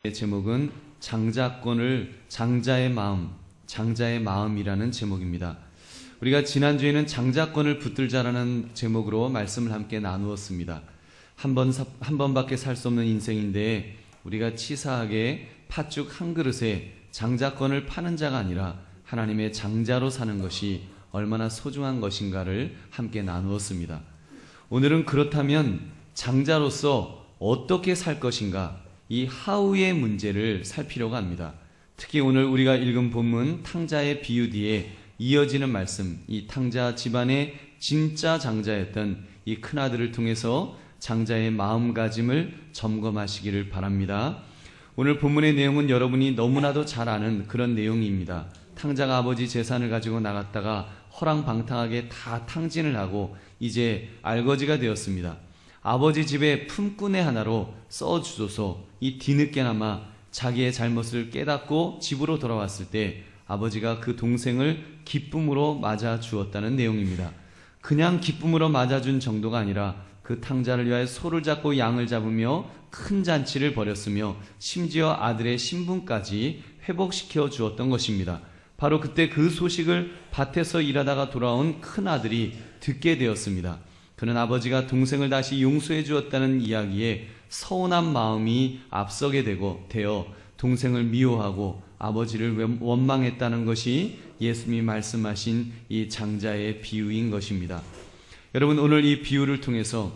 제목은 장자의 마음이라는 제목입니다. 우리가 지난주에는 장자권을 붙들자라는 제목으로 말씀을 함께 나누었습니다. 한 번밖에 살 수 없는 인생인데 우리가 치사하게 팥죽 한 그릇에 장자권을 파는 자가 아니라 하나님의 장자로 사는 것이 얼마나 소중한 것인가를 함께 나누었습니다. 오늘은 그렇다면 장자로서 어떻게 살 것인가, 이 하우의 문제를 살피려고 합니다. 특히 오늘 우리가 읽은 본문 탕자의 비유 뒤에 이어지는 말씀, 이 탕자 집안의 진짜 장자였던 이 큰아들을 통해서 장자의 마음가짐을 점검하시기를 바랍니다. 오늘 본문의 내용은 여러분이 너무나도 잘 아는 그런 내용입니다. 탕자가 아버지 재산을 가지고 나갔다가 허랑방탕하게 다 탕진을 하고 이제 알거지가 되었습니다. 아버지 집에 품꾼의 하나로 써주소서. 이 뒤늦게나마 자기의 잘못을 깨닫고 집으로 돌아왔을 때 아버지가 그 동생을 기쁨으로 맞아 주었다는 내용입니다. 그냥 기쁨으로 맞아준 정도가 아니라 그 탕자를 위하여 소를 잡고 양을 잡으며 큰 잔치를 벌였으며 심지어 아들의 신분까지 회복시켜 주었던 것입니다. 바로 그때 그 소식을 밭에서 일하다가 돌아온 큰 아들이 듣게 되었습니다. 그는 아버지가 동생을 다시 용서해 주었다는 이야기에 서운한 마음이 앞서게 되어 동생을 미워하고 아버지를 원망했다는 것이 예수님이 말씀하신 이 장자의 비유인 것입니다. 여러분, 오늘 이 비유를 통해서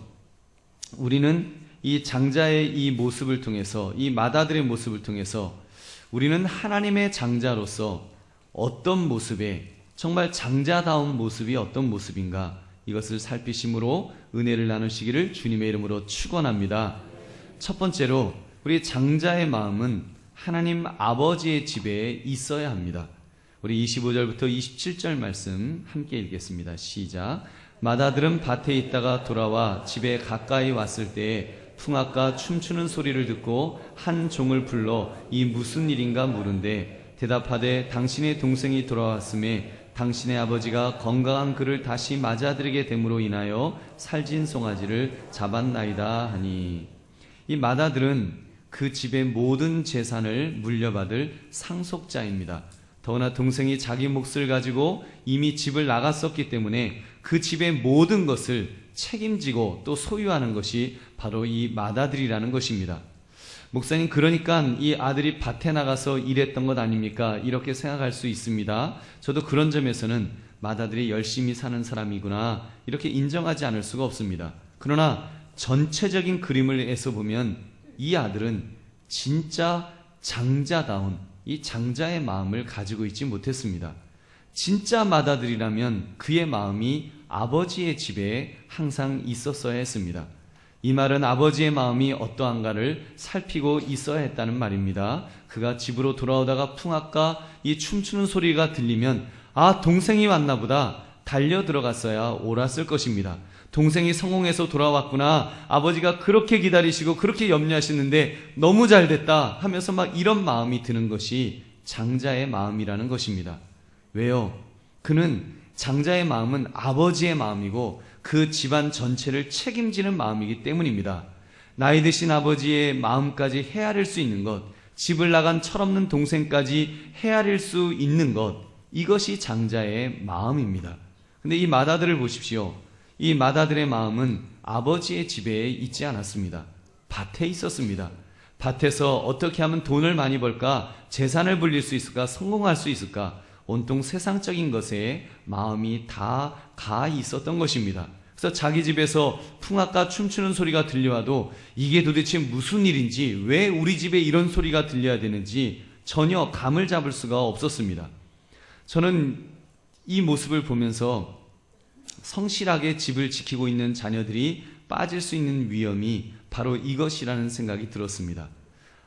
우리는 이 장자의 이 모습을 통해서, 이 맏아들의 모습을 통해서 우리는 하나님의 장자로서 어떤 모습에, 정말 장자다운 모습이 어떤 모습인가, 이것을 살피심으로 은혜를 나누시기를 주님의 이름으로 축원합니다. 첫 번째로 우리 장자의 마음은 하나님 아버지의 집에 있어야 합니다. 우리 25절부터 27절 말씀 함께 읽겠습니다. 시작. 맏아들은 밭에 있다가 돌아와 집에 가까이 왔을 때에 풍악과 춤추는 소리를 듣고 한 종을 불러 이 무슨 일인가 물은데 대답하되 당신의 동생이 돌아왔음에 당신의 아버지가 건강한 그를 다시 맞아들이게 됨으로 인하여 살진 송아지를 잡았나이다 하니, 이 맏아들은 그 집의 모든 재산을 물려받을 상속자입니다. 더구나 동생이 자기 몫을 가지고 이미 집을 나갔었기 때문에 그 집의 모든 것을 책임지고 또 소유하는 것이 바로 이 맏아들이라는 것입니다. 목사님, 그러니까 이 아들이 밭에 나가서 일했던 것 아닙니까? 이렇게 생각할 수 있습니다. 저도 그런 점에서는 맏아들이 열심히 사는 사람이구나, 이렇게 인정하지 않을 수가 없습니다. 그러나 전체적인 그림을 해서 보면 이 아들은 진짜 장자다운 이 장자의 마음을 가지고 있지 못했습니다. 진짜 맏아들이라면 그의 마음이 아버지의 집에 항상 있었어야 했습니다. 이 말은 아버지의 마음이 어떠한가를 살피고 있어야 했다는 말입니다. 그가 집으로 돌아오다가 풍악과 이 춤추는 소리가 들리면 동생이 왔나 보다, 달려 들어갔어야 옳았을 것입니다. 동생이 성공해서 돌아왔구나, 아버지가 그렇게 기다리시고 그렇게 염려하시는데 너무 잘 됐다 하면서 막 이런 마음이 드는 것이 장자의 마음이라는 것입니다. 왜요? 그는 장자의 마음은 아버지의 마음이고 그 집안 전체를 책임지는 마음이기 때문입니다. 나이 드신 아버지의 마음까지 헤아릴 수 있는 것, 집을 나간 철없는 동생까지 헤아릴 수 있는 것, 이것이 장자의 마음입니다. 근데 이 맏아들을 보십시오. 이 맏아들의 마음은 아버지의 집에 있지 않았습니다. 밭에 있었습니다. 밭에서 어떻게 하면 돈을 많이 벌까, 재산을 불릴 수 있을까, 성공할 수 있을까, 온통 세상적인 것에 마음이 다 가 있었던 것입니다. 그래서 자기 집에서 풍악과 춤추는 소리가 들려와도 이게 도대체 무슨 일인지, 왜 우리 집에 이런 소리가 들려야 되는지 전혀 감을 잡을 수가 없었습니다. 저는 이 모습을 보면서 성실하게 집을 지키고 있는 자녀들이 빠질 수 있는 위험이 바로 이것이라는 생각이 들었습니다.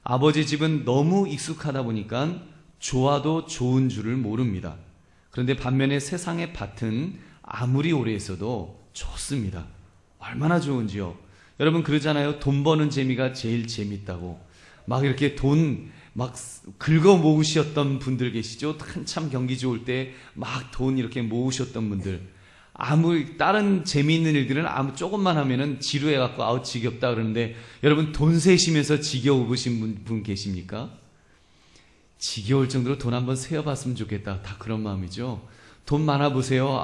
아버지 집은 너무 익숙하다 보니까 좋아도 좋은 줄을 모릅니다. 그런데 반면에 세상의 밭은 아무리 오래 있어도 좋습니다. 얼마나 좋은지요. 여러분 그러잖아요. 돈 버는 재미가 제일 재밌다고. 막 이렇게 돈 막 긁어 모으셨던 분들 계시죠. 한참 경기 좋을 때 막 돈 이렇게 모으셨던 분들. 다른 재미있는 일들은 조금만 하면은 지루해갖고 아우 지겹다 그러는데 여러분 돈 세시면서 지겨우신 분 계십니까? 지겨울 정도로 돈 한번 세어봤으면 좋겠다. 다 그런 마음이죠. 돈 많아 보세요.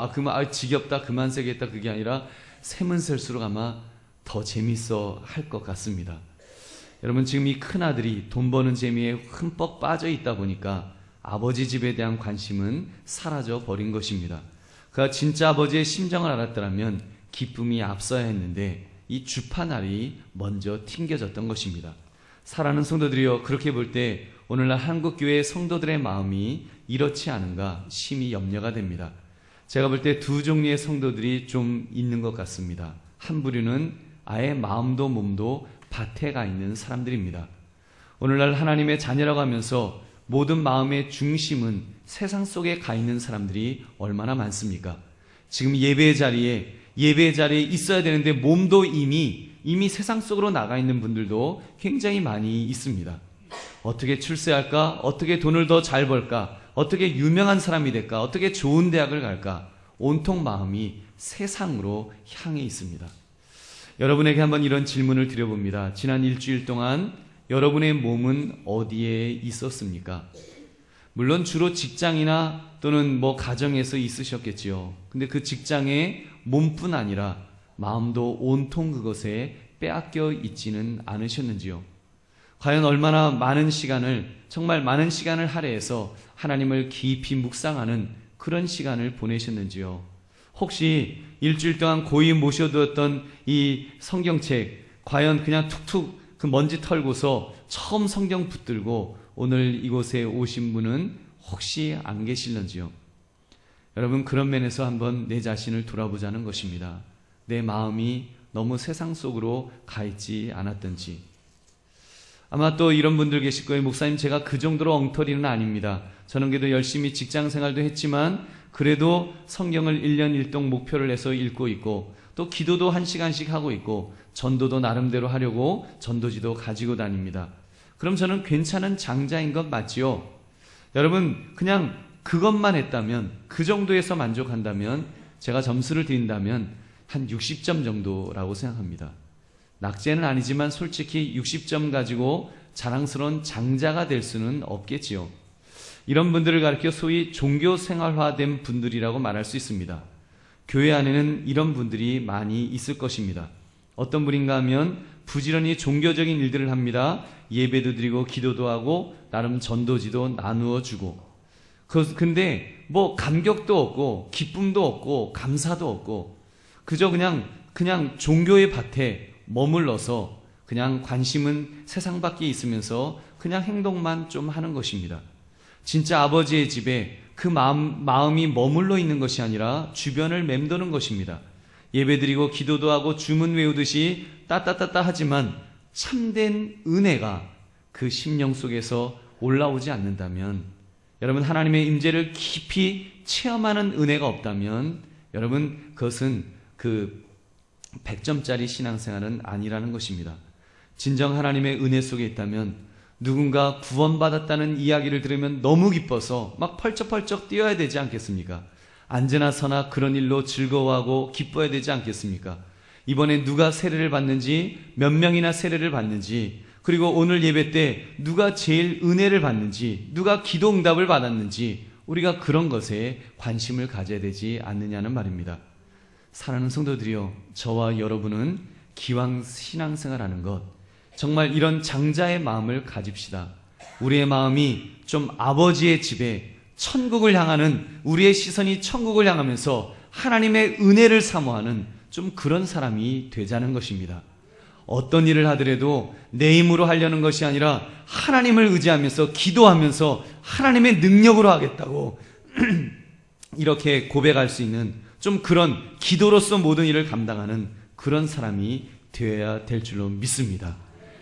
지겹다. 그만 세겠다. 그게 아니라 세면 셀수록 아마 더 재밌어 할 것 같습니다. 여러분 지금 이 큰아들이 돈 버는 재미에 흠뻑 빠져 있다 보니까 아버지 집에 대한 관심은 사라져 버린 것입니다. 그가 진짜 아버지의 심정을 알았더라면 기쁨이 앞서야 했는데 이 주파날이 먼저 튕겨졌던 것입니다. 사랑하는 성도들이여, 그렇게 볼 때 오늘날 한국교회 성도들의 마음이 이렇지 않은가 심히 염려가 됩니다. 제가 볼 때 두 종류의 성도들이 좀 있는 것 같습니다. 한 부류는 아예 마음도 몸도 밭에 가 있는 사람들입니다. 오늘날 하나님의 자녀라고 하면서 모든 마음의 중심은 세상 속에 가 있는 사람들이 얼마나 많습니까? 지금 예배의 자리에 있어야 되는데 몸도 이미 세상 속으로 나가 있는 분들도 굉장히 많이 있습니다. 어떻게 출세할까? 어떻게 돈을 더 잘 벌까? 어떻게 유명한 사람이 될까? 어떻게 좋은 대학을 갈까? 온통 마음이 세상으로 향해 있습니다. 여러분에게 한번 이런 질문을 드려봅니다. 지난 일주일 동안 여러분의 몸은 어디에 있었습니까? 물론 주로 직장이나 또는 가정에서 있으셨겠지요. 근데 그 직장에 몸뿐 아니라 마음도 온통 그것에 빼앗겨 있지는 않으셨는지요? 과연 얼마나 정말 많은 시간을 할애해서 하나님을 깊이 묵상하는 그런 시간을 보내셨는지요? 혹시 일주일 동안 고이 모셔두었던 이 성경책 과연 그냥 툭툭 그 먼지 털고서 처음 성경 붙들고 오늘 이곳에 오신 분은 혹시 안 계실런지요? 여러분, 그런 면에서 한번 내 자신을 돌아보자는 것입니다. 내 마음이 너무 세상 속으로 가 있지 않았던지. 아마 또 이런 분들 계실 거예요. 목사님, 제가 그 정도로 엉터리는 아닙니다. 저는 그래도 열심히 직장 생활도 했지만 그래도 성경을 1년 1동 목표를 해서 읽고 있고 또 기도도 1시간씩 하고 있고 전도도 나름대로 하려고 전도지도 가지고 다닙니다. 그럼 저는 괜찮은 장자인 것 맞지요? 여러분, 그냥 그것만 했다면, 그 정도에서 만족한다면, 제가 점수를 드린다면 한 60점 정도라고 생각합니다. 낙제는 아니지만 솔직히 60점 가지고 자랑스러운 장자가 될 수는 없겠지요. 이런 분들을 가리켜 소위 종교 생활화된 분들이라고 말할 수 있습니다. 교회 안에는 이런 분들이 많이 있을 것입니다. 어떤 분인가 하면 부지런히 종교적인 일들을 합니다. 예배도 드리고 기도도 하고 나름 전도지도 나누어 주고. 근데 감격도 없고 기쁨도 없고 감사도 없고 그저 그냥 종교의 밭에 머물러서 그냥 관심은 세상 밖에 있으면서 그냥 행동만 좀 하는 것입니다. 진짜 아버지의 집에 그 마음이 머물러 있는 것이 아니라 주변을 맴도는 것입니다. 예배드리고 기도도 하고 주문 외우듯이 따따따따 하지만 참된 은혜가 그 심령 속에서 올라오지 않는다면, 여러분 하나님의 임재를 깊이 체험하는 은혜가 없다면 여러분 그것은 그 100점짜리 신앙생활은 아니라는 것입니다. 진정 하나님의 은혜 속에 있다면 누군가 구원받았다는 이야기를 들으면 너무 기뻐서 막 펄쩍펄쩍 뛰어야 되지 않겠습니까? 앉으나 서나 그런 일로 즐거워하고 기뻐야 되지 않겠습니까? 이번에 누가 세례를 받는지, 몇 명이나 세례를 받는지, 그리고 오늘 예배 때 누가 제일 은혜를 받는지, 누가 기도 응답을 받았는지 우리가 그런 것에 관심을 가져야 되지 않느냐는 말입니다. 사랑하는 성도들이여, 저와 여러분은 기왕 신앙생활하는 것, 정말 이런 장자의 마음을 가집시다. 우리의 마음이 좀 아버지의 집에 천국을 향하는, 우리의 시선이 천국을 향하면서 하나님의 은혜를 사모하는 좀 그런 사람이 되자는 것입니다. 어떤 일을 하더라도 내 힘으로 하려는 것이 아니라 하나님을 의지하면서 기도하면서 하나님의 능력으로 하겠다고 이렇게 고백할 수 있는 좀 그런 기도로서 모든 일을 감당하는 그런 사람이 되어야 될 줄로 믿습니다.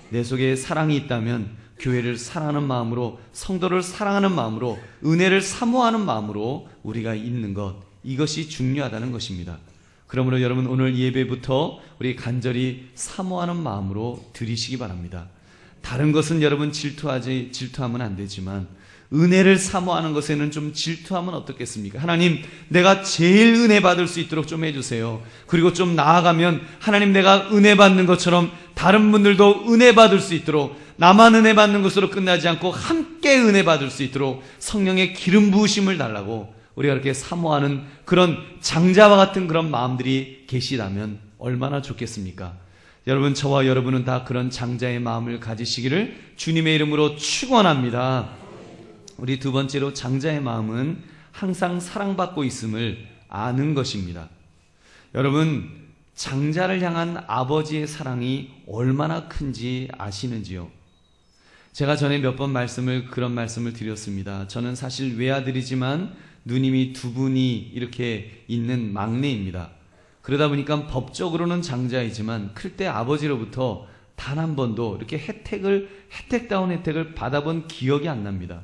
내 속에 사랑이 있다면 교회를 사랑하는 마음으로, 성도를 사랑하는 마음으로, 은혜를 사모하는 마음으로 우리가 있는 것, 이것이 중요하다는 것입니다. 그러므로 여러분 오늘 예배부터 우리 간절히 사모하는 마음으로 드리시기 바랍니다. 다른 것은 여러분 질투하면 안 되지만 은혜를 사모하는 것에는 좀 질투하면 어떻겠습니까? 하나님, 내가 제일 은혜 받을 수 있도록 좀 해주세요. 그리고 좀 나아가면 하나님, 내가 은혜 받는 것처럼 다른 분들도 은혜 받을 수 있도록, 나만 은혜 받는 것으로 끝나지 않고 함께 은혜 받을 수 있도록 성령의 기름 부으심을 달라고 우리가 이렇게 사모하는 그런 장자와 같은 그런 마음들이 계시다면 얼마나 좋겠습니까? 여러분, 저와 여러분은 다 그런 장자의 마음을 가지시기를 주님의 이름으로 축원합니다. 우리 두 번째로, 장자의 마음은 항상 사랑받고 있음을 아는 것입니다. 여러분, 장자를 향한 아버지의 사랑이 얼마나 큰지 아시는지요? 제가 전에 몇 번 그런 말씀을 드렸습니다. 저는 사실 외아들이지만 누님이 두 분이 이렇게 있는 막내입니다. 그러다 보니까 법적으로는 장자이지만 클 때 아버지로부터 단 한 번도 이렇게 혜택다운 혜택을 받아본 기억이 안 납니다.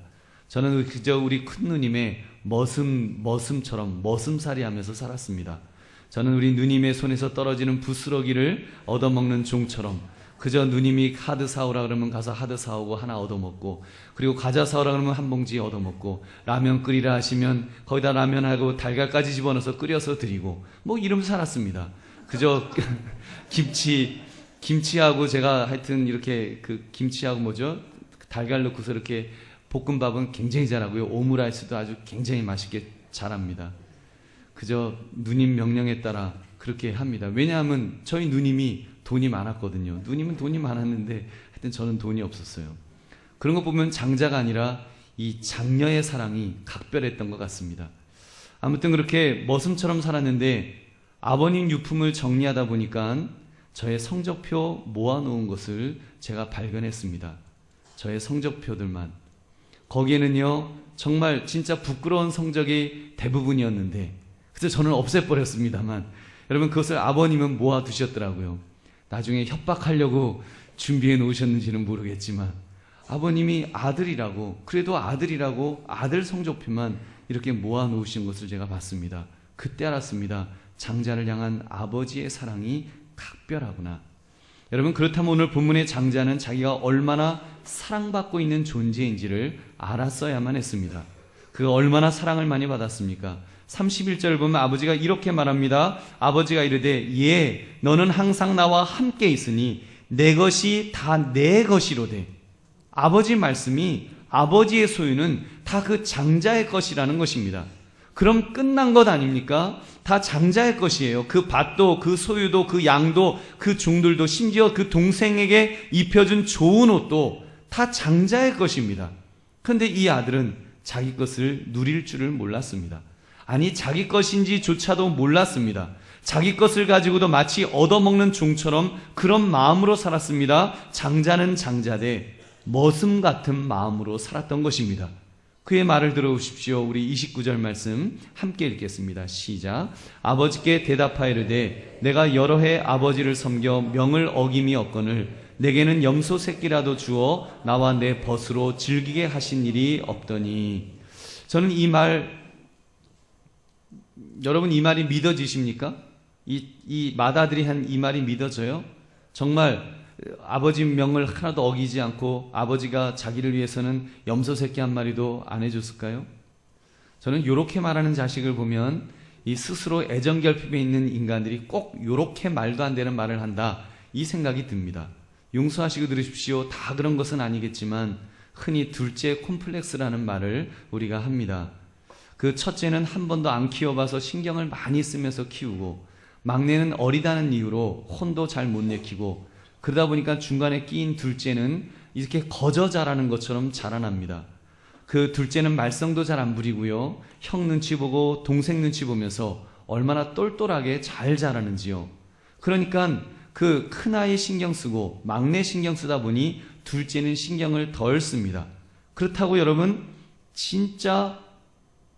저는 그저 우리 큰 누님의 머슴처럼 머슴살이 하면서 살았습니다. 저는 우리 누님의 손에서 떨어지는 부스러기를 얻어먹는 종처럼 그저 누님이 하드 사오라 그러면 가서 하드 사오고 하나 얻어먹고, 그리고 과자 사오라 그러면 한 봉지 얻어먹고, 라면 끓이라 하시면 거기다 라면하고 달걀까지 집어넣어서 끓여서 드리고, 뭐 이러면서 살았습니다. 그저 김치하고 제가 하여튼 이렇게 김치하고 달걀 넣고서 이렇게 볶음밥은 굉장히 잘하고요. 오므라이스도 아주 굉장히 맛있게 잘합니다. 그저 누님 명령에 따라 그렇게 합니다. 왜냐하면 저희 누님이 돈이 많았거든요. 누님은 돈이 많았는데 하여튼 저는 돈이 없었어요. 그런 거 보면 장자가 아니라 이 장녀의 사랑이 각별했던 것 같습니다. 아무튼 그렇게 머슴처럼 살았는데 아버님 유품을 정리하다 보니까 저의 성적표 모아놓은 것을 제가 발견했습니다. 저의 성적표들만. 거기에는요, 정말 진짜 부끄러운 성적이 대부분이었는데, 그래서 저는 없애버렸습니다만, 여러분, 그것을 아버님은 모아두셨더라고요. 나중에 협박하려고 준비해 놓으셨는지는 모르겠지만, 아버님이 그래도 아들이라고 아들 성적표만 이렇게 모아놓으신 것을 제가 봤습니다. 그때 알았습니다. 장자를 향한 아버지의 사랑이 각별하구나. 여러분, 그렇다면 오늘 본문의 장자는 자기가 얼마나 사랑받고 있는 존재인지를 알았어야만 했습니다. 그가 얼마나 사랑을 많이 받았습니까? 31절을 보면 아버지가 이렇게 말합니다. 아버지가 이르되 너는 항상 나와 함께 있으니 내 것이 다 내 것이로되. 아버지 말씀이, 아버지의 소유는 다 그 장자의 것이라는 것입니다. 그럼 끝난 것 아닙니까? 다 장자의 것이에요. 그 밭도, 그 소유도, 그 양도, 그 종들도, 심지어 그 동생에게 입혀준 좋은 옷도 다 장자의 것입니다. 그런데 이 아들은 자기 것을 누릴 줄을 몰랐습니다. 아니, 자기 것인지조차도 몰랐습니다. 자기 것을 가지고도 마치 얻어먹는 종처럼 그런 마음으로 살았습니다. 장자는 장자되 머슴 같은 마음으로 살았던 것입니다. 그의 말을 들어보십시오. 우리 29절 말씀 함께 읽겠습니다. 시작. 아버지께 대답하이르되 내가 여러 해 아버지를 섬겨 명을 어김이 없거늘 내게는 염소 새끼라도 주어 나와 내 벗으로 즐기게 하신 일이 없더니. 저는 여러분 이 말이 믿어지십니까? 이 맏아들이 한 이 말이 믿어져요? 정말 아버지 명을 하나도 어기지 않고 아버지가 자기를 위해서는 염소 새끼 한 마리도 안 해줬을까요? 저는 이렇게 말하는 자식을 보면 이 스스로 애정결핍에 있는 인간들이 꼭 이렇게 말도 안 되는 말을 한다, 이 생각이 듭니다. 용서하시고 들으십시오. 다 그런 것은 아니겠지만 흔히 둘째 콤플렉스라는 말을 우리가 합니다. 그 첫째는 한 번도 안 키워봐서 신경을 많이 쓰면서 키우고, 막내는 어리다는 이유로 혼도 잘 못 내키고, 그러다 보니까 중간에 끼인 둘째는 이렇게 거저 자라는 것처럼 자라납니다. 그 둘째는 말썽도 잘 안 부리고요, 형 눈치 보고 동생 눈치 보면서 얼마나 똘똘하게 잘 자라는지요. 그러니까 그 큰아이 신경 쓰고 막내 신경 쓰다 보니 둘째는 신경을 덜 씁니다. 그렇다고 여러분, 진짜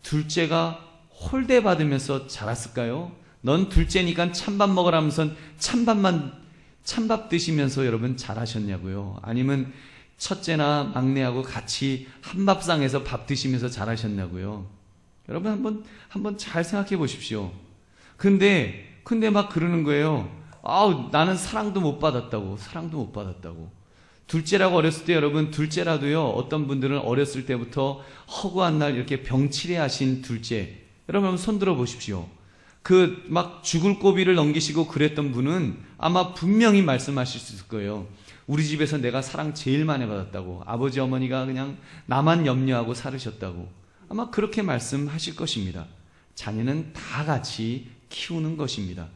둘째가 홀대받으면서 자랐을까요? 넌 둘째니까 찬밥 먹으라면서 찬밥 드시면서 여러분 잘하셨냐고요? 아니면 첫째나 막내하고 같이 한밥상에서 밥 드시면서 잘하셨냐고요? 여러분 한번 잘 생각해 보십시오. 근데 막 그러는 거예요. 나는 사랑도 못 받았다고. 둘째라고 어렸을 때 여러분, 둘째라도요, 어떤 분들은 어렸을 때부터 허구한 날 이렇게 병치레 하신 둘째, 여러분 한번 손 들어 보십시오. 그 막 죽을 고비를 넘기시고 그랬던 분은 아마 분명히 말씀하실 수 있을 거예요. 우리 집에서 내가 사랑 제일 많이 받았다고, 아버지 어머니가 그냥 나만 염려하고 살으셨다고 아마 그렇게 말씀하실 것입니다. 자녀는 다 같이 키우는 것입니다.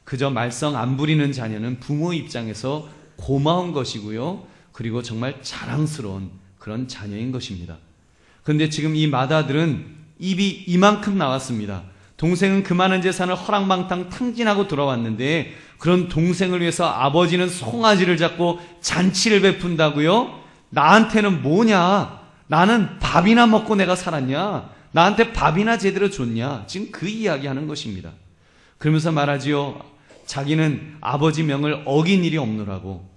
그저 말썽 안 부리는 자녀는 부모 입장에서 고마운 것이고요, 그리고 정말 자랑스러운 그런 자녀인 것입니다. 그런데 지금 이 맏아들은 입이 이만큼 나왔습니다. 동생은 그 많은 재산을 허랑방탕 탕진하고 돌아왔는데 그런 동생을 위해서 아버지는 송아지를 잡고 잔치를 베푼다고요? 나한테는 뭐냐? 나는 밥이나 먹고 내가 살았냐? 나한테 밥이나 제대로 줬냐? 지금 그 이야기하는 것입니다. 그러면서 말하지요, 자기는 아버지 명을 어긴 일이 없노라고.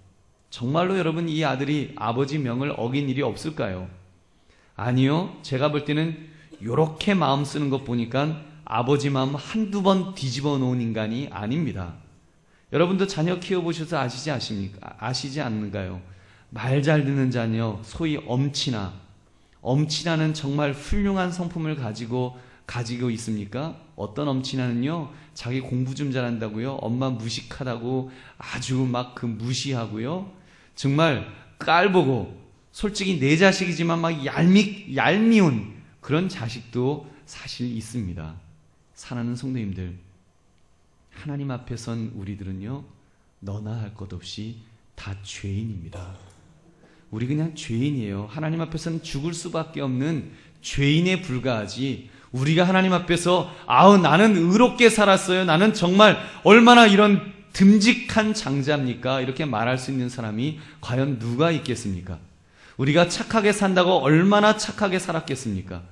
정말로 여러분, 이 아들이 아버지 명을 어긴 일이 없을까요? 아니요. 제가 볼 때는 이렇게 마음 쓰는 것 보니까 아버지 마음 한두 번 뒤집어 놓은 인간이 아닙니다. 여러분도 자녀 키워보셔서 아시지 않는가요? 말 잘 듣는 자녀, 소위 엄친아는 정말 훌륭한 성품을 가지고 있습니까? 어떤 엄친아는요, 자기 공부 좀 잘한다고요, 엄마 무식하다고 아주 막 그 무시하고요, 정말 깔보고, 솔직히 내 자식이지만 막 얄미운 그런 자식도 사실 있습니다. 사랑하는 성도님들, 하나님 앞에 선 우리들은요, 너나 할 것 없이 다 죄인입니다. 우리 그냥 죄인이에요. 하나님 앞에서는 죽을 수밖에 없는 죄인에 불과하지, 우리가 하나님 앞에서 나는 의롭게 살았어요, 나는 정말 얼마나 이런 듬직한 장자입니까, 이렇게 말할 수 있는 사람이 과연 누가 있겠습니까? 우리가 착하게 산다고 얼마나 착하게 살았겠습니까?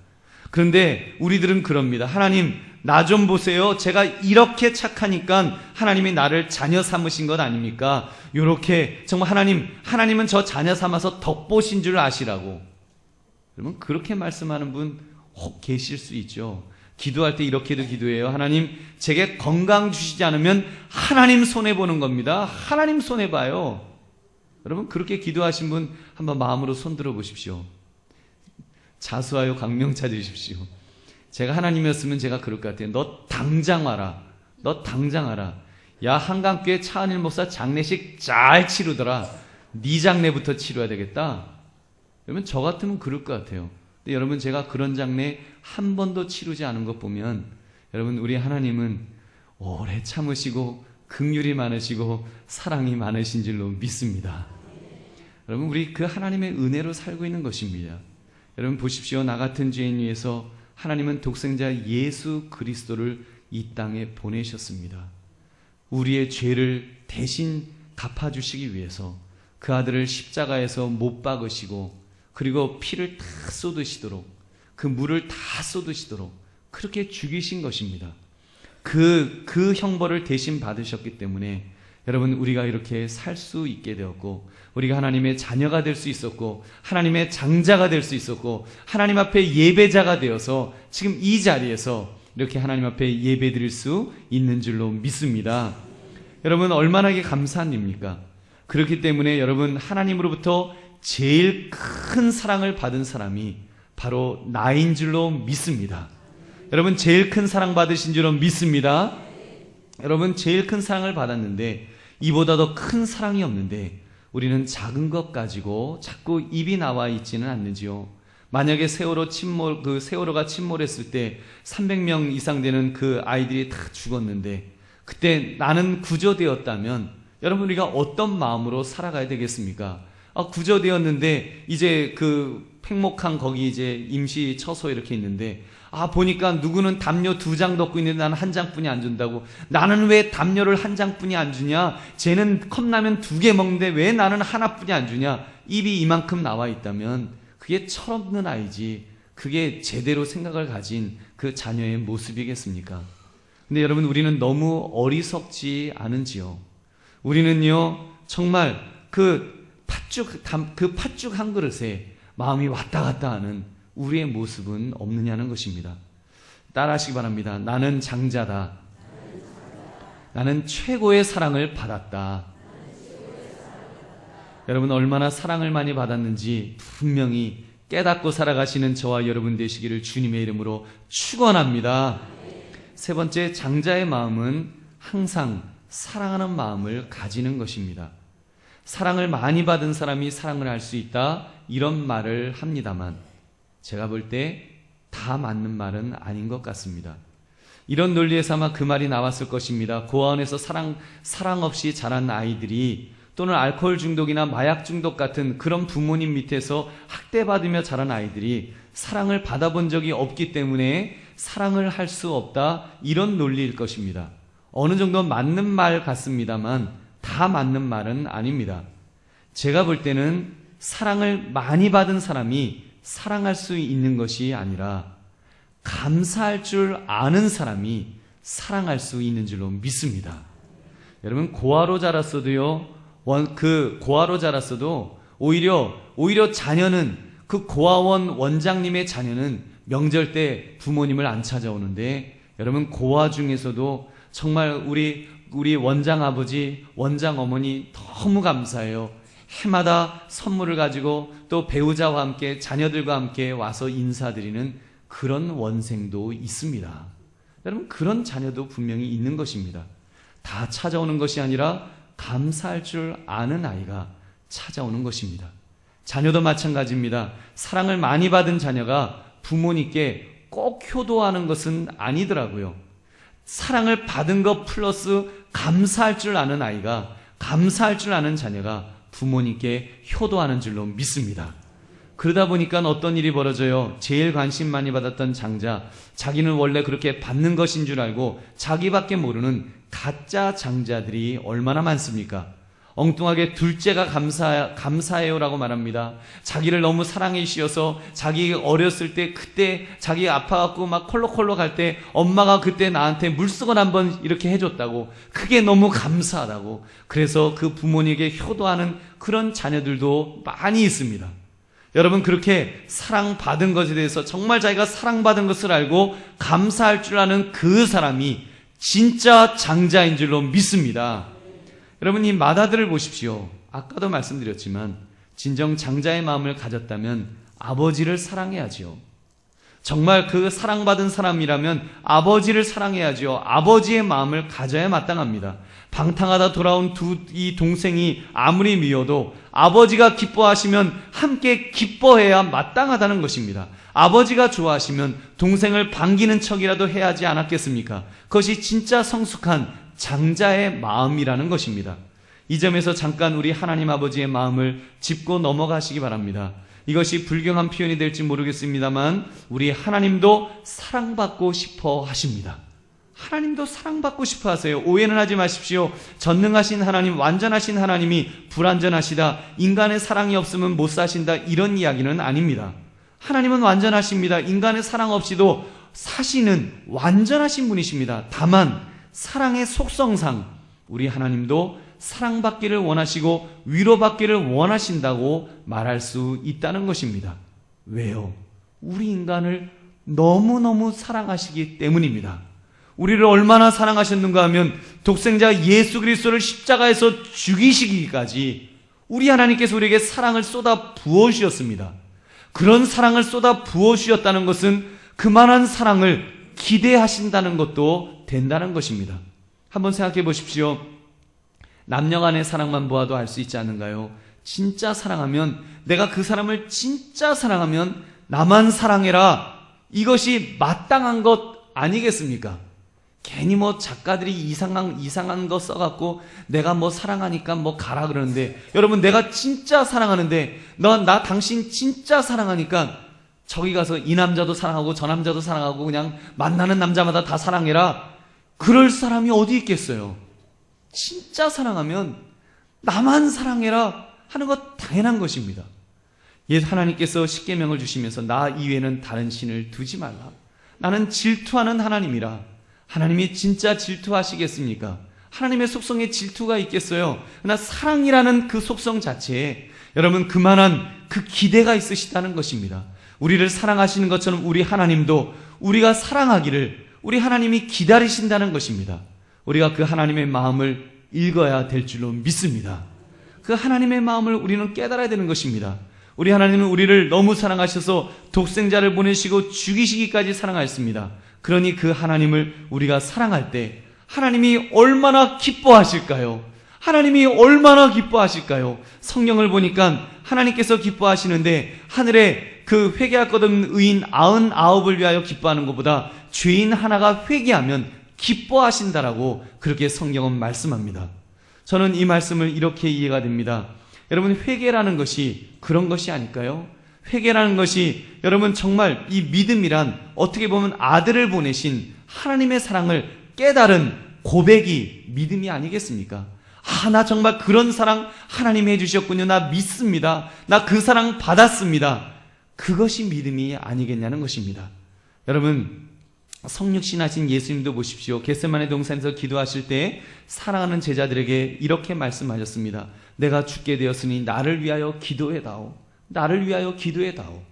그런데 우리들은 그럽니다. 하나님, 나 좀 보세요. 제가 이렇게 착하니까 하나님이 나를 자녀 삼으신 것 아닙니까? 이렇게 정말 하나님은 저 자녀 삼아서 덕보신 줄 아시라고. 여러분, 그렇게 말씀하는 분 혹 계실 수 있죠. 기도할 때 이렇게도 기도해요. 하나님, 제게 건강 주시지 않으면 하나님 손해보는 겁니다. 하나님 손해봐요. 여러분, 그렇게 기도하신 분 한번 마음으로 손 들어 보십시오. 자수하여 광명 찾으십시오. 제가 하나님이었으면 제가 그럴 것 같아요. 너 당장 와라. 야, 한강교회 차은일 목사 장례식 잘 치르더라. 네 장례부터 치러야 되겠다. 여러분, 저 같으면 그럴 것 같아요. 근데 여러분, 제가 그런 장례 한 번도 치르지 않은 것 보면, 여러분, 우리 하나님은 오래 참으시고 긍휼이 많으시고 사랑이 많으신 줄로 믿습니다. 여러분, 우리 그 하나님의 은혜로 살고 있는 것입니다. 여러분 보십시오. 나 같은 죄인 위해서 하나님은 독생자 예수 그리스도를 이 땅에 보내셨습니다. 우리의 죄를 대신 갚아주시기 위해서 그 아들을 십자가에서 못 박으시고, 그리고 피를 다 쏟으시도록, 그 물을 다 쏟으시도록 그렇게 죽이신 것입니다. 그 형벌을 대신 받으셨기 때문에 여러분, 우리가 이렇게 살 수 있게 되었고, 우리가 하나님의 자녀가 될 수 있었고, 하나님의 장자가 될 수 있었고, 하나님 앞에 예배자가 되어서 지금 이 자리에서 이렇게 하나님 앞에 예배 드릴 수 있는 줄로 믿습니다. 여러분, 얼마나 이게 감사한 일입니까? 그렇기 때문에 여러분, 하나님으로부터 제일 큰 사랑을 받은 사람이 바로 나인 줄로 믿습니다. 여러분, 제일 큰 사랑 받으신 줄로 믿습니다. 여러분, 제일 큰 사랑을 받았는데 이보다 더 큰 사랑이 없는데 우리는 작은 것 가지고 자꾸 입이 나와 있지는 않는지요. 만약에 세월호가 침몰했을 때 300명 이상 되는 그 아이들이 다 죽었는데, 그때 나는 구조되었다면 여러분, 우리가 어떤 마음으로 살아가야 되겠습니까? 구조되었는데 이제 그 팽목항 거기 이제 임시 처소 이렇게 있는데, 보니까 누구는 담요 2장 덮고 있는데 나는 1장뿐이 안 준다고. 나는 왜 담요를 1장뿐이 안 주냐? 쟤는 컵라면 2개 먹는데 왜 나는 하나뿐이 안 주냐? 입이 이만큼 나와 있다면 그게 철없는 아이지, 그게 제대로 생각을 가진 그 자녀의 모습이겠습니까? 근데 여러분, 우리는 너무 어리석지 않은지요? 우리는요, 정말 그 팥죽 한 그릇에 마음이 왔다 갔다 하는 우리의 모습은 없느냐는 것입니다. 따라하시기 바랍니다. 나는 장자다. 나는 최고의 사랑을 받았다. 여러분 얼마나 사랑을 많이 받았는지 분명히 깨닫고 살아가시는 저와 여러분 되시기를 주님의 이름으로 축원합니다. 세 번째, 장자의 마음은 항상 사랑하는 마음을 가지는 것입니다. 사랑을 많이 받은 사람이 사랑을 할 수 있다, 이런 말을 합니다만 제가 볼 때 다 맞는 말은 아닌 것 같습니다. 이런 논리에서 아마 그 말이 나왔을 것입니다. 고아원에서 사랑 없이 자란 아이들이, 또는 알코올 중독이나 마약 중독 같은 그런 부모님 밑에서 학대받으며 자란 아이들이 사랑을 받아본 적이 없기 때문에 사랑을 할 수 없다, 이런 논리일 것입니다. 어느 정도 맞는 말 같습니다만 다 맞는 말은 아닙니다. 제가 볼 때는 사랑을 많이 받은 사람이 사랑할 수 있는 것이 아니라 감사할 줄 아는 사람이 사랑할 수 있는 줄로 믿습니다. 여러분, 고아로 자랐어도요, 고아로 자랐어도 오히려 자녀는, 그 고아원 원장님의 자녀는 명절 때 부모님을 안 찾아오는데, 여러분, 고아 중에서도 정말 우리 원장 아버지, 원장 어머니 너무 감사해요. 해마다 선물을 가지고 또 배우자와 함께, 자녀들과 함께 와서 인사드리는 그런 원생도 있습니다. 여러분, 그런 자녀도 분명히 있는 것입니다. 다 찾아오는 것이 아니라 감사할 줄 아는 아이가 찾아오는 것입니다. 자녀도 마찬가지입니다. 사랑을 많이 받은 자녀가 부모님께 꼭 효도하는 것은 아니더라고요. 사랑을 받은 것 플러스 감사할 줄 아는 아이가, 감사할 줄 아는 자녀가 부모님께 효도하는 줄로 믿습니다. 그러다 보니까 어떤 일이 벌어져요. 제일 관심 많이 받았던 장자, 자기는 원래 그렇게 받는 것인 줄 알고 자기밖에 모르는 가짜 장자들이 얼마나 많습니까? 엉뚱하게 둘째가 감사해요라고 말합니다. 자기를 너무 사랑해 주셔서, 자기 어렸을 때 그때 자기 아파갖고 막 콜록콜록 할 때 엄마가 그때 나한테 물수건 한번 이렇게 해줬다고, 그게 너무 감사하다고, 그래서 그 부모님에게 효도하는 그런 자녀들도 많이 있습니다. 여러분, 그렇게 사랑받은 것에 대해서 정말 자기가 사랑받은 것을 알고 감사할 줄 아는 그 사람이 진짜 장자인 줄로 믿습니다. 여러분, 이 맏아들을 보십시오. 아까도 말씀드렸지만 진정 장자의 마음을 가졌다면 아버지를 사랑해야지요. 정말 그 사랑받은 사람이라면 아버지를 사랑해야지요. 아버지의 마음을 가져야 마땅합니다. 방탕하다 돌아온 이 동생이 아무리 미워도 아버지가 기뻐하시면 함께 기뻐해야 마땅하다는 것입니다. 아버지가 좋아하시면 동생을 반기는 척이라도 해야 하지 않았겠습니까? 그것이 진짜 성숙한 장자의 마음이라는 것입니다. 이 점에서 잠깐 우리 하나님 아버지의 마음을 짚고 넘어가시기 바랍니다. 이것이 불경한 표현이 될지 모르겠습니다만 우리 하나님도 사랑받고 싶어 하십니다. 하나님도 사랑받고 싶어 하세요. 오해는 하지 마십시오. 전능하신 하나님, 완전하신 하나님이 불완전하시다, 인간의 사랑이 없으면 못 사신다, 이런 이야기는 아닙니다. 하나님은 완전하십니다. 인간의 사랑 없이도 사시는 완전하신 분이십니다. 다만 사랑의 속성상 우리 하나님도 사랑받기를 원하시고 위로받기를 원하신다고 말할 수 있다는 것입니다. 왜요? 우리 인간을 너무너무 사랑하시기 때문입니다. 우리를 얼마나 사랑하셨는가 하면 독생자 예수 그리스도를 십자가에서 죽이시기까지 우리 하나님께서 우리에게 사랑을 쏟아 부어주셨습니다. 그런 사랑을 쏟아 부어주셨다는 것은 그만한 사랑을 기대하신다는 것도 된다는 것입니다. 한번 생각해 보십시오. 남녀 간의 사랑만 보아도 알 수 있지 않는가요? 진짜 사랑하면, 내가 그 사람을 진짜 사랑하면 나만 사랑해라, 이것이 마땅한 것 아니겠습니까? 괜히 작가들이 이상한 거 써갖고 내가 사랑하니까 가라 그러는데, 여러분, 내가 진짜 사랑하는데 나 당신 진짜 사랑하니까 저기 가서 이 남자도 사랑하고 저 남자도 사랑하고 그냥 만나는 남자마다 다 사랑해라, 그럴 사람이 어디 있겠어요? 진짜 사랑하면 나만 사랑해라 하는 것 당연한 것입니다. 하나님께서 십계명을 주시면서 나 이외에는 다른 신을 두지 말라, 나는 질투하는 하나님이라. 하나님이 진짜 질투하시겠습니까? 하나님의 속성에 질투가 있겠어요? 그러나 사랑이라는 그 속성 자체에 여러분 그만한 그 기대가 있으시다는 것입니다. 우리를 사랑하시는 것처럼 우리 하나님도 우리가 사랑하기를 우리 하나님이 기다리신다는 것입니다. 우리가 그 하나님의 마음을 읽어야 될 줄로 믿습니다. 그 하나님의 마음을 우리는 깨달아야 되는 것입니다. 우리 하나님은 우리를 너무 사랑하셔서 독생자를 보내시고 죽이시기까지 사랑하였습니다. 그러니 그 하나님을 우리가 사랑할 때 하나님이 얼마나 기뻐하실까요? 하나님이 얼마나 기뻐하실까요? 성경을 보니까 하나님께서 기뻐하시는데 하늘에 그 회개할 것 없는 의인 99을 위하여 기뻐하는 것보다 죄인 하나가 회개하면 기뻐하신다라고 그렇게 성경은 말씀합니다. 저는 이 말씀을 이렇게 이해가 됩니다. 여러분, 회개라는 것이 그런 것이 아닐까요? 회개라는 것이 여러분 정말 이 믿음이란 어떻게 보면 아들을 보내신 하나님의 사랑을 깨달은 고백이 믿음이 아니겠습니까? 나 정말 그런 사랑 하나님이 해주셨군요. 나 믿습니다. 나 그 사랑 받았습니다. 그것이 믿음이 아니겠냐는 것입니다. 여러분, 성육신하신 예수님도 보십시오. 겟세마네 동산에서 기도하실 때 사랑하는 제자들에게 이렇게 말씀하셨습니다. 내가 죽게 되었으니 나를 위하여 기도해다오. 나를 위하여 기도해다오.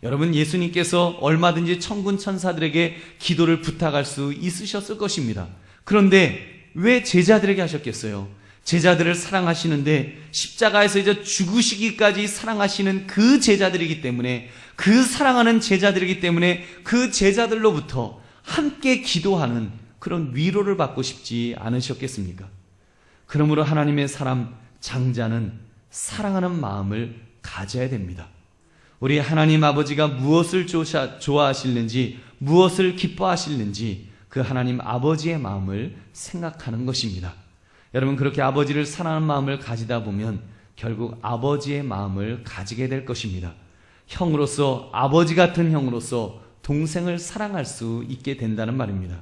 여러분, 예수님께서 얼마든지 천군 천사들에게 기도를 부탁할 수 있으셨을 것입니다. 그런데 왜 제자들에게 하셨겠어요? 제자들을 사랑하시는데 십자가에서 이제 죽으시기까지 사랑하시는 그 제자들이기 때문에, 그 사랑하는 제자들이기 때문에 그 제자들로부터 함께 기도하는 그런 위로를 받고 싶지 않으셨겠습니까? 그러므로 하나님의 사람 장자는 사랑하는 마음을 가져야 됩니다. 우리 하나님 아버지가 무엇을 좋아하시는지, 무엇을 기뻐하시는지 그 하나님 아버지의 마음을 생각하는 것입니다. 여러분, 그렇게 아버지를 사랑하는 마음을 가지다 보면 결국 아버지의 마음을 가지게 될 것입니다. 형으로서, 아버지 같은 형으로서 동생을 사랑할 수 있게 된다는 말입니다.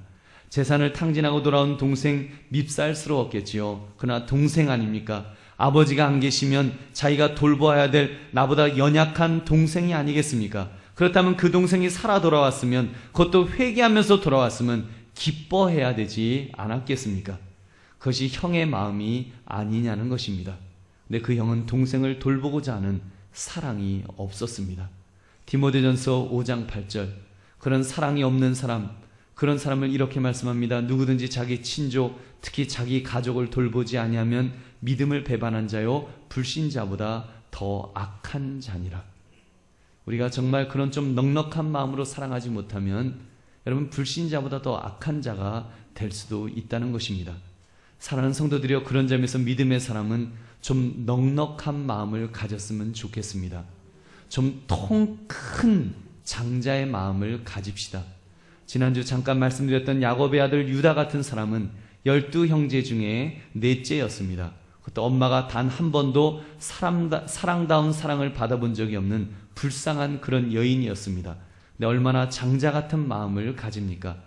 재산을 탕진하고 돌아온 동생 밉살스러웠겠지요. 그러나 동생 아닙니까? 아버지가 안 계시면 자기가 돌보아야 될 나보다 연약한 동생이 아니겠습니까? 그렇다면 그 동생이 살아 돌아왔으면, 그것도 회개하면서 돌아왔으면 기뻐해야 되지 않았겠습니까? 그것이 형의 마음이 아니냐는 것입니다. 근데 그 형은 동생을 돌보고자 하는 사랑이 없었습니다. 디모데전서 5장 8절, 그런 사랑이 없는 사람, 그런 사람을 이렇게 말씀합니다. 누구든지 자기 친족, 특히 자기 가족을 돌보지 아니하면 믿음을 배반한 자요 불신자보다 더 악한 자니라. 우리가 정말 그런 좀 넉넉한 마음으로 사랑하지 못하면 여러분, 불신자보다 더 악한 자가 될 수도 있다는 것입니다. 사랑하는 성도들이여, 그런 점에서 믿음의 사람은 좀 넉넉한 마음을 가졌으면 좋겠습니다. 좀 통 큰 장자의 마음을 가집시다. 지난주 잠깐 말씀드렸던 야곱의 아들 유다 같은 사람은 12형제 중에 넷째였습니다. 그것도 엄마가 단 한 번도 사랑다운 사랑을 받아본 적이 없는 불쌍한 그런 여인이었습니다. 근데 얼마나 장자 같은 마음을 가집니까?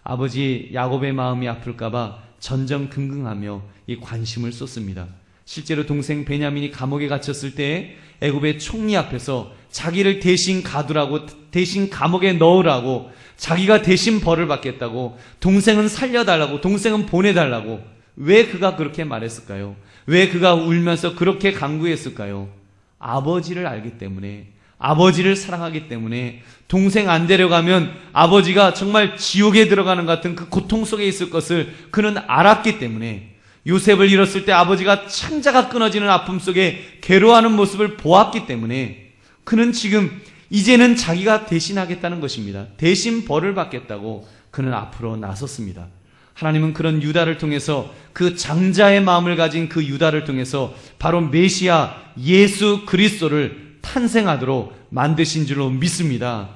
아버지 야곱의 마음이 아플까봐 전전긍긍하며 이 관심을 쏟습니다. 실제로 동생 베냐민이 감옥에 갇혔을 때 애굽의 총리 앞에서 자기를 대신 가두라고, 대신 감옥에 넣으라고, 자기가 대신 벌을 받겠다고, 동생은 살려달라고, 동생은 보내달라고. 왜 그가 그렇게 말했을까요? 왜 그가 울면서 그렇게 간구했을까요? 아버지를 알기 때문에, 아버지를 사랑하기 때문에, 동생 안 데려가면 아버지가 정말 지옥에 들어가는 것 같은 그 고통 속에 있을 것을 그는 알았기 때문에, 요셉을 잃었을 때 아버지가 창자가 끊어지는 아픔 속에 괴로워하는 모습을 보았기 때문에 그는 지금 이제는 자기가 대신하겠다는 것입니다. 대신 벌을 받겠다고 그는 앞으로 나섰습니다. 하나님은 그런 유다를 통해서, 그 장자의 마음을 가진 그 유다를 통해서 바로 메시아 예수 그리스도를 탄생하도록 만드신 줄로 믿습니다.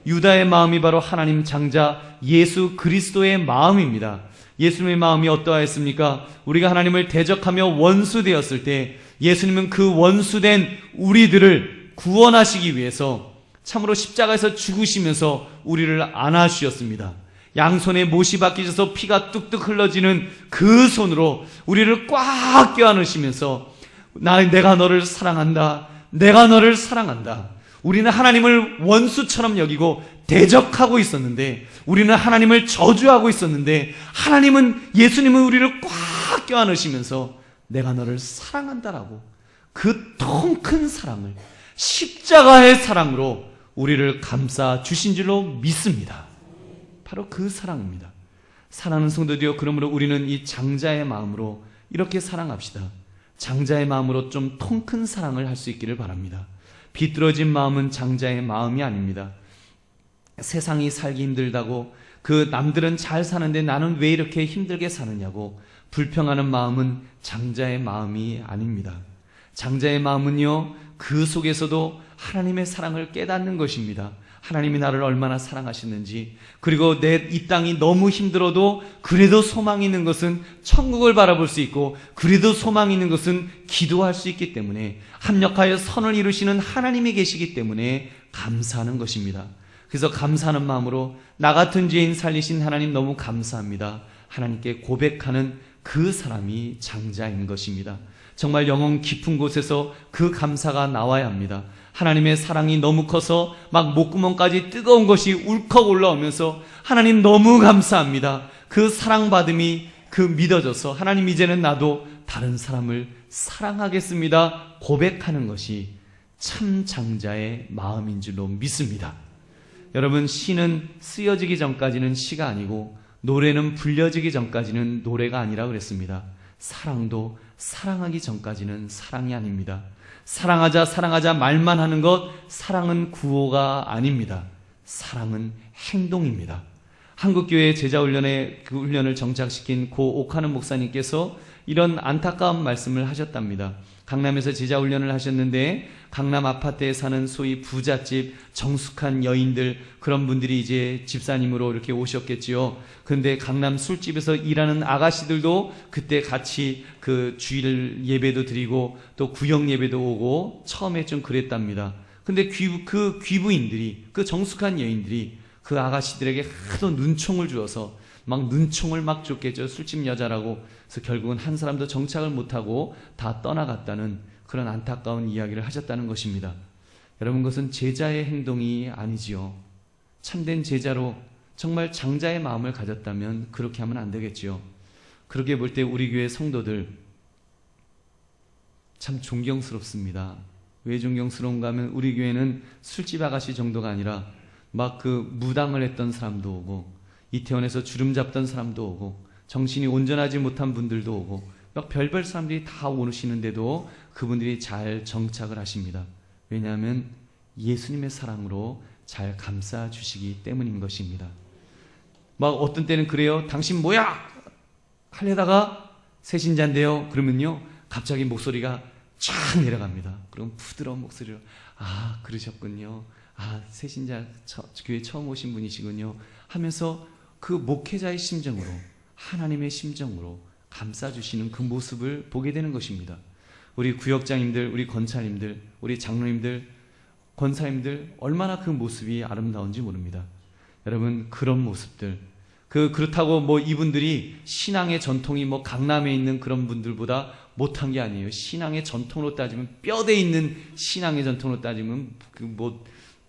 유다의 마음이 바로 하나님 장자 예수 그리스도의 마음입니다. 예수님의 마음이 어떠하였습니까? 우리가 하나님을 대적하며 원수되었을 때 예수님은 그 원수된 우리들을 구원하시기 위해서 참으로 십자가에서 죽으시면서 우리를 안아주셨습니다. 양손에 못이 박히셔서 피가 뚝뚝 흘러지는 그 손으로 우리를 꽉 껴안으시면서 내가 너를 사랑한다. 내가 너를 사랑한다. 우리는 하나님을 원수처럼 여기고 대적하고 있었는데, 우리는 하나님을 저주하고 있었는데, 예수님은 우리를 꽉 껴안으시면서 내가 너를 사랑한다라고 그 통 큰 사랑을, 십자가의 사랑으로 우리를 감싸 주신 줄로 믿습니다. 바로 그 사랑입니다. 사랑하는 성도들이여, 그러므로 우리는 이 장자의 마음으로 이렇게 사랑합시다. 장자의 마음으로 좀 통 큰 사랑을 할 수 있기를 바랍니다. 비뚤어진 마음은 장자의 마음이 아닙니다. 세상이 살기 힘들다고, 그 남들은 잘 사는데 나는 왜 이렇게 힘들게 사느냐고 불평하는 마음은 장자의 마음이 아닙니다. 장자의 마음은요, 그 속에서도 하나님의 사랑을 깨닫는 것입니다. 하나님이 나를 얼마나 사랑하시는지, 그리고 내 이 땅이 너무 힘들어도 그래도 소망이 있는 것은 천국을 바라볼 수 있고, 그래도 소망이 있는 것은 기도할 수 있기 때문에, 합력하여 선을 이루시는 하나님이 계시기 때문에 감사하는 것입니다. 그래서 감사하는 마음으로 나 같은 죄인 살리신 하나님 너무 감사합니다, 하나님께 고백하는 그 사람이 장자인 것입니다. 정말 영혼 깊은 곳에서 그 감사가 나와야 합니다. 하나님의 사랑이 너무 커서 막 목구멍까지 뜨거운 것이 울컥 올라오면서 하나님 너무 감사합니다, 그 사랑받음이 믿어져서 하나님 이제는 나도 다른 사람을 사랑하겠습니다 고백하는 것이 참 장자의 마음인 줄로 믿습니다. 여러분, 시는 쓰여지기 전까지는 시가 아니고 노래는 불려지기 전까지는 노래가 아니라 그랬습니다. 사랑도 사랑하기 전까지는 사랑이 아닙니다. 사랑하자 사랑하자 말만 하는 것, 사랑은 구호가 아닙니다. 사랑은 행동입니다. 한국교회 제자훈련에 그 훈련을 정착시킨 고 옥하는 목사님께서 이런 안타까운 말씀을 하셨답니다. 강남에서 제자훈련을 하셨는데 강남 아파트에 사는 소위 부잣집 정숙한 여인들, 그런 분들이 이제 집사님으로 이렇게 오셨겠지요. 그런데 강남 술집에서 일하는 아가씨들도 그때 같이 그 주일 예배도 드리고 또 구역 예배도 오고 처음에 좀 그랬답니다. 근데 그 귀부인들이, 그 정숙한 여인들이 그 아가씨들에게 하도 눈총을 주어서 막 눈총을 막 줬겠죠. 술집 여자라고. 그래서 결국은 한 사람도 정착을 못하고 다 떠나갔다는 그런 안타까운 이야기를 하셨다는 것입니다. 여러분, 그것은 제자의 행동이 아니지요. 참된 제자로 정말 장자의 마음을 가졌다면 그렇게 하면 안 되겠지요. 그렇게 볼 때 우리 교회 성도들 참 존경스럽습니다. 왜 존경스러운가 하면 우리 교회는 술집 아가씨 정도가 아니라 막 그 무당을 했던 사람도 오고, 이태원에서 주름 잡던 사람도 오고, 정신이 온전하지 못한 분들도 오고, 막 별별 사람들이 다 오시는데도 그분들이 잘 정착을 하십니다. 왜냐하면 예수님의 사랑으로 잘 감싸주시기 때문인 것입니다. 막 어떤 때는 그래요. 당신 뭐야? 하려다가 새신자인데요. 그러면요, 갑자기 목소리가 쫙 내려갑니다. 그럼 부드러운 목소리로, 아, 그러셨군요. 아, 새신자 교회 처음 오신 분이시군요 하면서 그 목회자의 심정으로, 하나님의 심정으로 감싸주시는 그 모습을 보게 되는 것입니다. 우리 구역장님들, 우리 권사님들, 우리 장로님들, 권사님들 얼마나 그 모습이 아름다운지 모릅니다. 여러분, 그런 모습들, 그렇다고 뭐 이분들이 신앙의 전통이 뭐 강남에 있는 그런 분들보다 못한 게 아니에요. 신앙의 전통으로 따지면, 뼈대 있는 신앙의 전통으로 따지면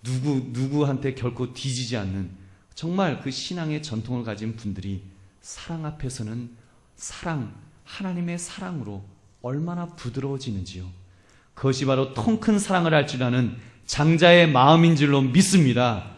누구한테 결코 뒤지지 않는 정말 그 신앙의 전통을 가진 분들이 사랑 앞에서는 하나님의 사랑으로 얼마나 부드러워지는지요. 그것이 바로 통 큰 사랑을 할 줄 아는 장자의 마음인 줄로 믿습니다.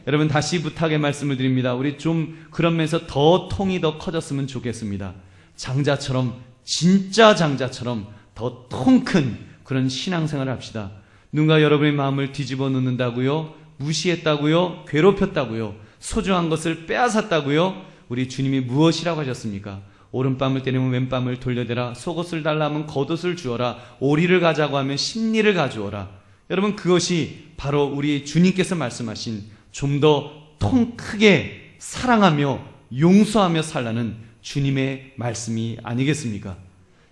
여러분, 다시 부탁의 말씀을 드립니다. 우리 좀 그런 면에서 더 통이 더 커졌으면 좋겠습니다. 장자처럼, 진짜 장자처럼 더 통 큰 그런 신앙생활을 합시다. 누군가 여러분의 마음을 뒤집어 놓는다고요? 무시했다고요? 괴롭혔다고요? 소중한 것을 빼앗았다고요? 우리 주님이 무엇이라고 하셨습니까? 오른밤을 때리면 왼밤을 돌려대라. 속옷을 달라 하면 겉옷을 주어라. 오리를 가자고 하면 십리를 가져오라. 여러분, 그것이 바로 우리 주님께서 말씀하신 좀 더 통 크게 사랑하며 용서하며 살라는 주님의 말씀이 아니겠습니까?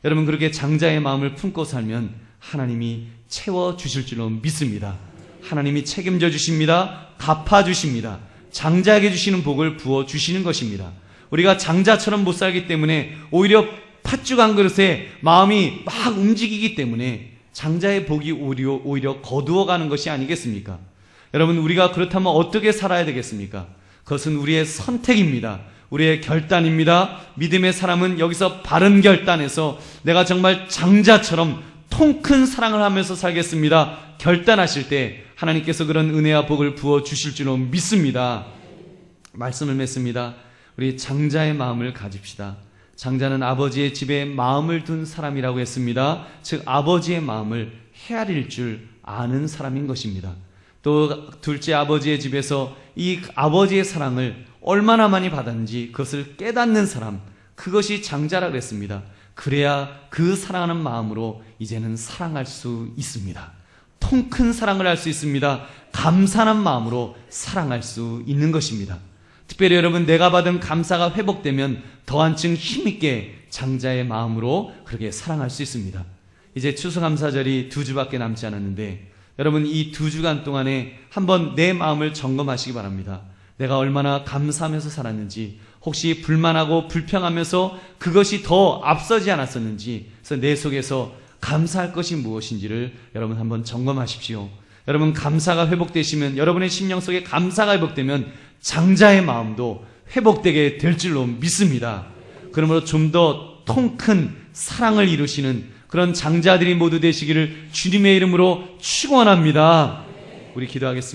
여러분, 그렇게 장자의 마음을 품고 살면 하나님이 채워주실 줄로 믿습니다. 하나님이 책임져 주십니다. 갚아주십니다. 장자에게 주시는 복을 부어주시는 것입니다. 우리가 장자처럼 못 살기 때문에 오히려 팥죽 한 그릇에 마음이 막 움직이기 때문에 장자의 복이 오히려 거두어가는 것이 아니겠습니까? 여러분, 우리가 그렇다면 어떻게 살아야 되겠습니까? 그것은 우리의 선택입니다. 우리의 결단입니다. 믿음의 사람은 여기서 바른 결단해서 내가 정말 장자처럼 통 큰 사랑을 하면서 살겠습니다. 결단하실 때 하나님께서 그런 은혜와 복을 부어주실 줄로 믿습니다. 말씀을 맺습니다. 우리 장자의 마음을 가집시다. 장자는 아버지의 집에 마음을 둔 사람이라고 했습니다. 즉 아버지의 마음을 헤아릴 줄 아는 사람인 것입니다. 또 둘째, 아버지의 집에서 이 아버지의 사랑을 얼마나 많이 받았는지 그것을 깨닫는 사람, 그것이 장자라고 했습니다. 그래야 그 사랑하는 마음으로 이제는 사랑할 수 있습니다. 통 큰 사랑을 할 수 있습니다. 감사하는 마음으로 사랑할 수 있는 것입니다. 특별히 여러분, 내가 받은 감사가 회복되면 더 한층 힘있게 장자의 마음으로 그렇게 사랑할 수 있습니다. 이제 추수감사절이 2주밖에 남지 않았는데 여러분, 이 2주간 동안에 한번 내 마음을 점검하시기 바랍니다. 내가 얼마나 감사하면서 살았는지, 혹시 불만하고 불평하면서 그것이 더 앞서지 않았었는지, 그래서 내 속에서 감사할 것이 무엇인지를 여러분 한번 점검하십시오. 여러분, 감사가 회복되시면, 여러분의 심령 속에 감사가 회복되면 장자의 마음도 회복되게 될 줄로 믿습니다. 그러므로 좀 더 통 큰 사랑을 이루시는 그런 장자들이 모두 되시기를 주님의 이름으로 축원합니다. 우리 기도하겠습니다.